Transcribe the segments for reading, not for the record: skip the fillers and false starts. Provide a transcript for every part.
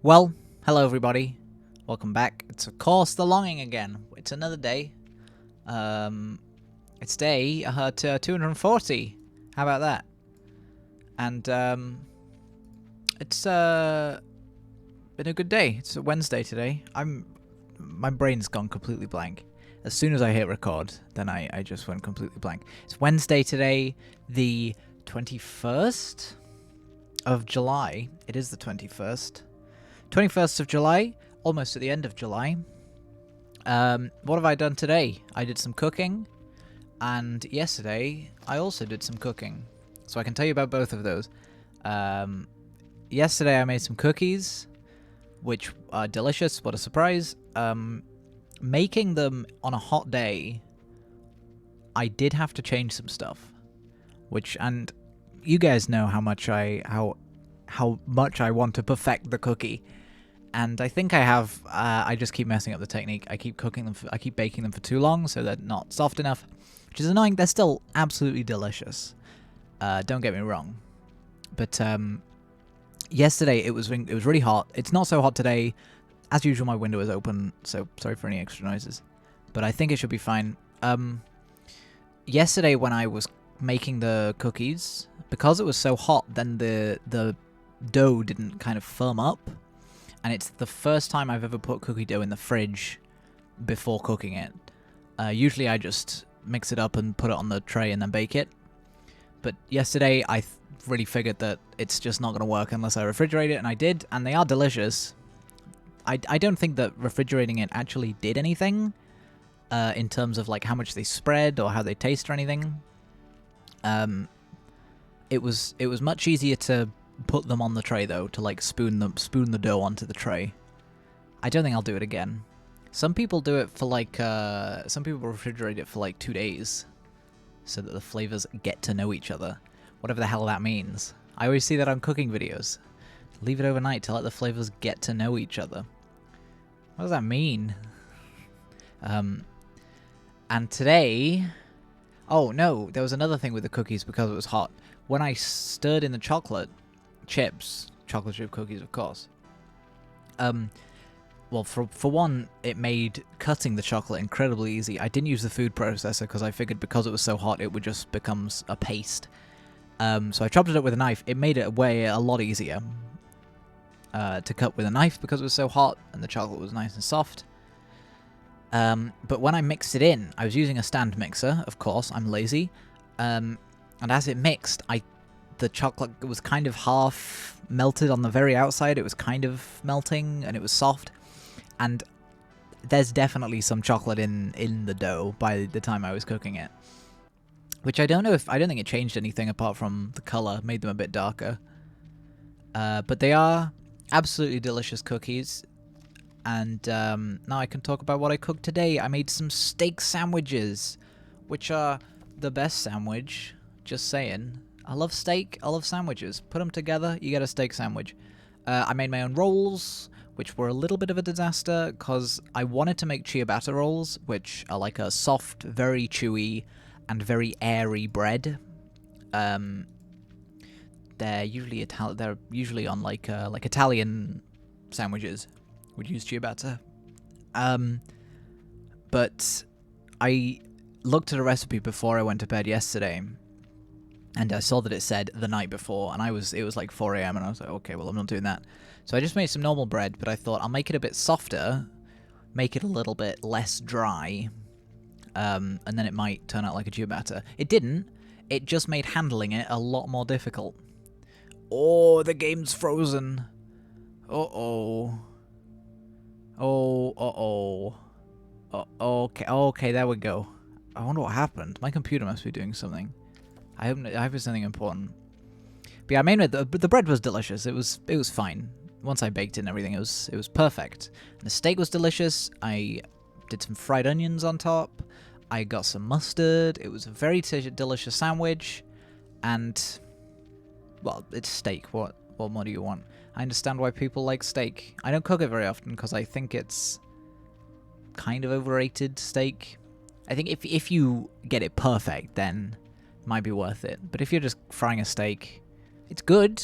Well, hello everybody. Welcome back. It's of course the longing again. It's another day. It's day 240. How about that? And it's been a good day. It's a Wednesday today. My brain's gone completely blank. As soon as I hit record, then I just went completely blank. It's Wednesday today, the 21st of July. It is the 21st. 21st of July, almost at the end of July. What have I done today? I did some cooking, and yesterday I also did some cooking. So I can tell you about both of those. Yesterday I made some cookies, which are delicious. What a surprise. Making them on a hot day, I did have to change some stuff. And you guys know how much how much I want to perfect the cookie. And I think I have. I just keep messing up the technique. I keep cooking them. I keep baking them for too long, so they're not soft enough, which is annoying. They're still absolutely delicious. Don't get me wrong, but yesterday it was really hot. It's not so hot today. As usual, my window is open, so sorry for any extra noises. But I think it should be fine. Yesterday when I was making the cookies, because it was so hot, then the dough didn't kind of firm up. And it's the first time I've ever put cookie dough in the fridge before cooking it. Usually I just mix it up and put it on the tray and then bake it. But yesterday I really figured that it's just not going to work unless I refrigerate it, and I did, and they are delicious. I don't think that refrigerating it actually did anything in terms of like how much they spread or how they taste or anything. It was much easier to put them on the tray though, to like spoon the dough onto the tray. I don't think I'll do it again. Some people do it for like some people refrigerate it for like 2 days so that the flavors get to know each other, whatever the hell that means. I always see that on cooking videos. Leave it overnight to let the flavors get to know each other. What does that mean? And today, oh no, there was another thing with the cookies because it was hot. When I stirred in the chocolate chips, chocolate chip cookies, of course. Well, for one, it made cutting the chocolate incredibly easy. I didn't use the food processor because I figured because it was so hot, it would just become a paste. So I chopped it up with a knife. It made it a lot easier to cut with a knife because it was so hot and the chocolate was nice and soft. But when I mixed it in, I was using a stand mixer, of course. I'm lazy. And as it mixed, the chocolate was kind of half melted on the very outside. It was kind of melting, and it was soft. And there's definitely some chocolate in the dough by the time I was cooking it. Which I don't think it changed anything apart from the color, made them a bit darker. But they are absolutely delicious cookies. And now I can talk about what I cooked today. I made some steak sandwiches, which are the best sandwich. Just saying. I love steak. I love sandwiches. Put them together, you get a steak sandwich. I made my own rolls, which were a little bit of a disaster because I wanted to make ciabatta rolls, which are like a soft, very chewy, and very airy bread. They're usually on like Italian sandwiches would use ciabatta. But I looked at a recipe before I went to bed yesterday, and I saw that it said the night before, and it was like 4 a.m. and I was like, okay, well, I'm not doing that. So I just made some normal bread, but I thought I'll make it a bit softer, make it a little bit less dry, and then it might turn out like a ciabatta. It didn't. It just made handling it a lot more difficult. Oh, the game's frozen. Uh-oh. Oh, uh-oh. Okay, there we go. I wonder what happened. My computer must be doing something. I hope it's something important. But yeah, I made it. The bread was delicious. It was fine. Once I baked it and everything, it was perfect. And the steak was delicious. I did some fried onions on top. I got some mustard. It was a very delicious sandwich. And well, it's steak. What more do you want? I understand why people like steak. I don't cook it very often because I think it's kind of overrated, steak. I think if you get it perfect, then it might be worth it. But if you're just frying a steak, it's good,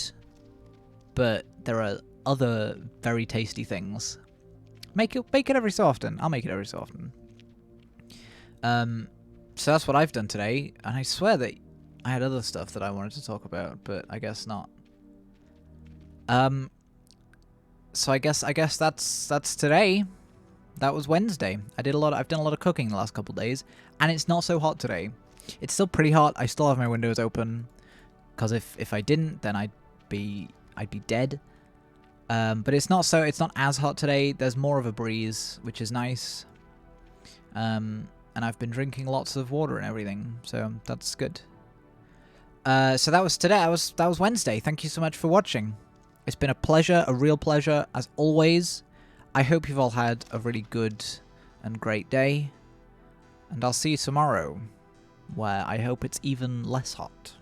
but there are other very tasty things. Make it every so often. I'll make it every so often. So that's what I've done today, and I swear that I had other stuff that I wanted to talk about, but I guess not. So I guess that's today. That was Wednesday. I've done a lot of cooking the last couple of days, and it's not so hot today. It's still pretty hot. I still have my windows open, because if I didn't, then I'd be dead. But it's not as hot today. There's more of a breeze, which is nice. And I've been drinking lots of water and everything, so that's good. So that was today. That was Wednesday. Thank you so much for watching. It's been a pleasure, a real pleasure, as always. I hope you've all had a really good and great day. And I'll see you tomorrow, where I hope it's even less hot.